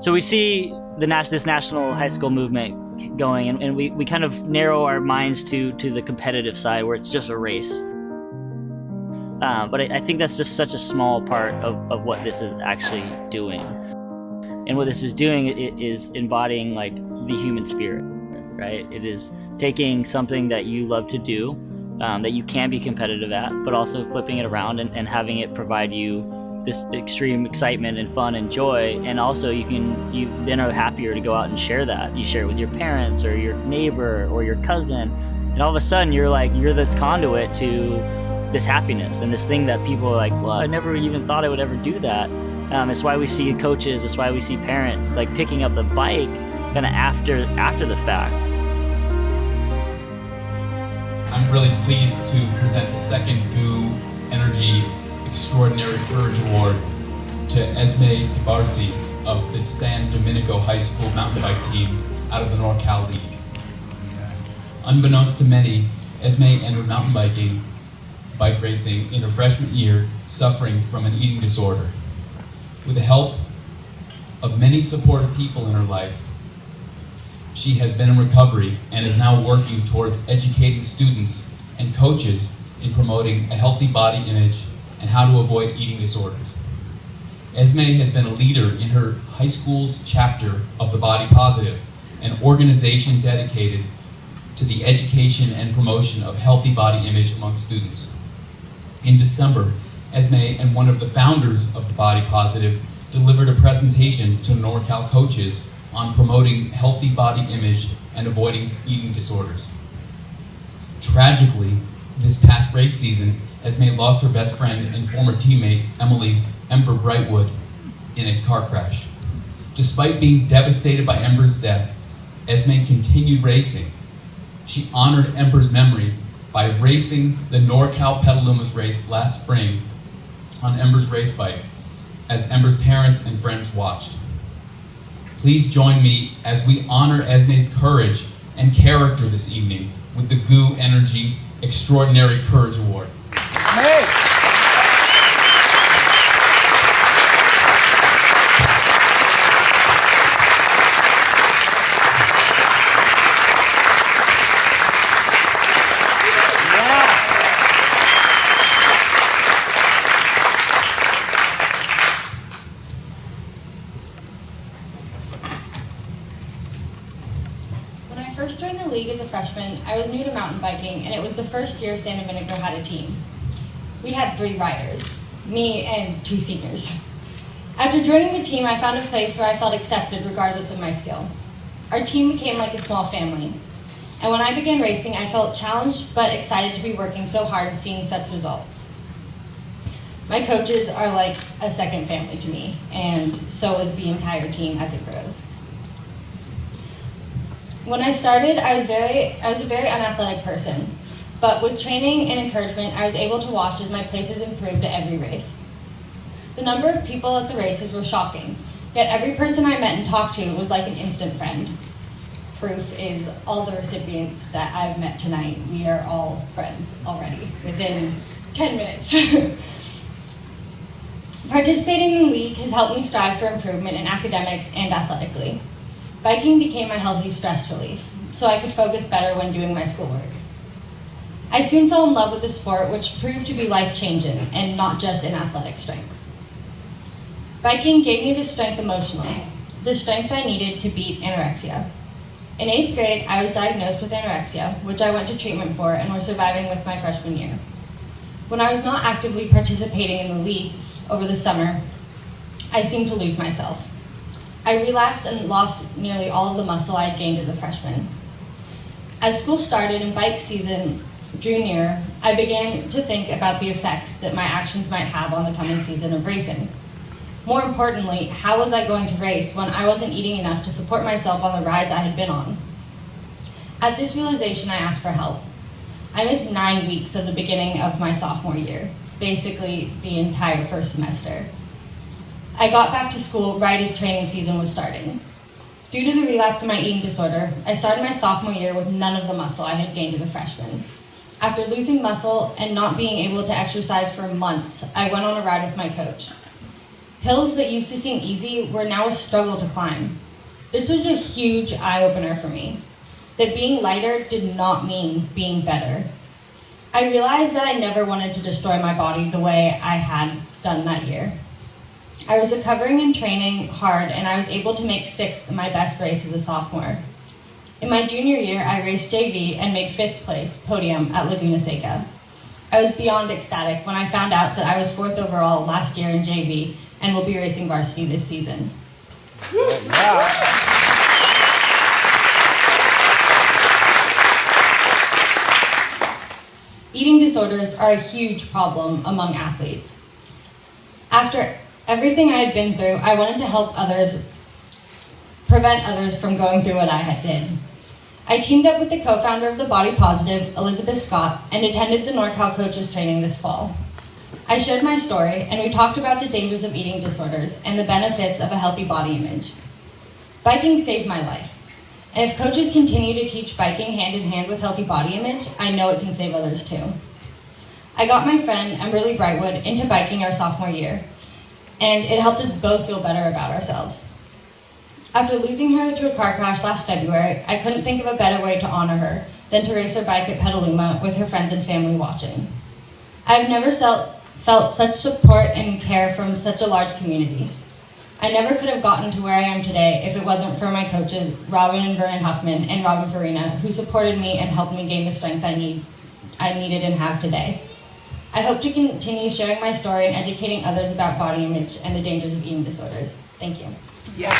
So we see this national high school movement going, and we kind of narrow our minds to the competitive side where it's just a race. But I think that's just such a small part of what this is actually doing. And what this is doing, it is embodying like the human spirit, right? It is taking something that you love to do, that you can be competitive at, but also flipping it around and having it provide you this extreme excitement and fun and joy. And also you then are happier to go out and share that. You share it with your parents or your neighbor or your cousin, and all of a sudden you're this conduit to this happiness and this thing that people are like, well, I never even thought I would ever do that. It's why we see coaches, it's why we see parents like picking up the bike kind of after the fact. I'm really pleased to present the second GOO Energy Extraordinary Courage Award to Esme DeBarssi of the San Domenico High School mountain bike team out of the NorCal League. Unbeknownst to many, Esme entered mountain bike racing in her freshman year, suffering from an eating disorder. With the help of many supportive people in her life, she has been in recovery and is now working towards educating students and coaches in promoting a healthy body image and how to avoid eating disorders. Esme has been a leader in her high school's chapter of the Body Positive, an organization dedicated to the education and promotion of healthy body image among students. In December, Esme and one of the founders of the Body Positive delivered a presentation to NorCal coaches on promoting healthy body image and avoiding eating disorders. Tragically, this past race season, Esme lost her best friend and former teammate, Ember Brightwood, in a car crash. Despite being devastated by Ember's death, Esme continued racing. She honored Ember's memory by racing the NorCal Petalumas race last spring on Ember's race bike, as Ember's parents and friends watched. Please join me as we honor Esme's courage and character this evening with the GOO Energy Extraordinary Courage Award. Hey. When I first joined the league as a freshman, I was new to mountain biking, and it was the first year San Domenico had a team. We had 3 riders, me and 2 seniors. After joining the team, I found a place where I felt accepted regardless of my skill. Our team became like a small family. And when I began racing, I felt challenged but excited to be working so hard and seeing such results. My coaches are like a second family to me, and so is the entire team as it grows. When I started, I was a very unathletic person. But with training and encouragement, I was able to watch as my places improved at every race. The number of people at the races were shocking, yet every person I met and talked to was like an instant friend. Proof is all the recipients that I've met tonight. We are all friends already within 10 minutes. Participating in the league has helped me strive for improvement in academics and athletically. Biking became my healthy stress relief, so I could focus better when doing my schoolwork. I soon fell in love with the sport, which proved to be life-changing and not just in athletic strength. Biking gave me the strength emotionally, the strength I needed to beat anorexia. In 8th grade, I was diagnosed with anorexia, which I went to treatment for and was surviving with my freshman year. When I was not actively participating in the league over the summer, I seemed to lose myself. I relapsed and lost nearly all of the muscle I had gained as a freshman. As school started and bike season drew near, I began to think about the effects that my actions might have on the coming season of racing. More importantly, how was I going to race when I wasn't eating enough to support myself on the rides I had been on? At this realization, I asked for help. I missed 9 weeks of the beginning of my sophomore year, basically the entire first semester. I got back to school right as training season was starting. Due to the relapse in my eating disorder, I started my sophomore year with none of the muscle I had gained as a freshman. After losing muscle and not being able to exercise for months, I went on a ride with my coach. Hills that used to seem easy were now a struggle to climb. This was a huge eye-opener for me, that being lighter did not mean being better. I realized that I never wanted to destroy my body the way I had done that year. I was recovering and training hard, and I was able to make 6th in my best race as a sophomore. In my junior year, I raced JV and made 5th place podium at Laguna Seca. I was beyond ecstatic when I found out that I was 4th overall last year in JV and will be racing varsity this season. Eating disorders are a huge problem among athletes. After everything I had been through, I wanted to help others, prevent others from going through what I had did. I teamed up with the co-founder of The Body Positive, Elizabeth Scott, and attended the NorCal coaches training this fall. I shared my story, and we talked about the dangers of eating disorders and the benefits of a healthy body image. Biking saved my life, and if coaches continue to teach biking hand in hand with healthy body image, I know it can save others too. I got my friend, Emberly Brightwood, into biking our sophomore year, and it helped us both feel better about ourselves. After losing her to a car crash last February, I couldn't think of a better way to honor her than to race her bike at Petaluma with her friends and family watching. I've never felt such support and care from such a large community. I never could have gotten to where I am today if it wasn't for my coaches, Robin and Vernon Huffman and Robin Farina, who supported me and helped me gain the strength I needed and have today. I hope to continue sharing my story and educating others about body image and the dangers of eating disorders. Thank you. Yeah.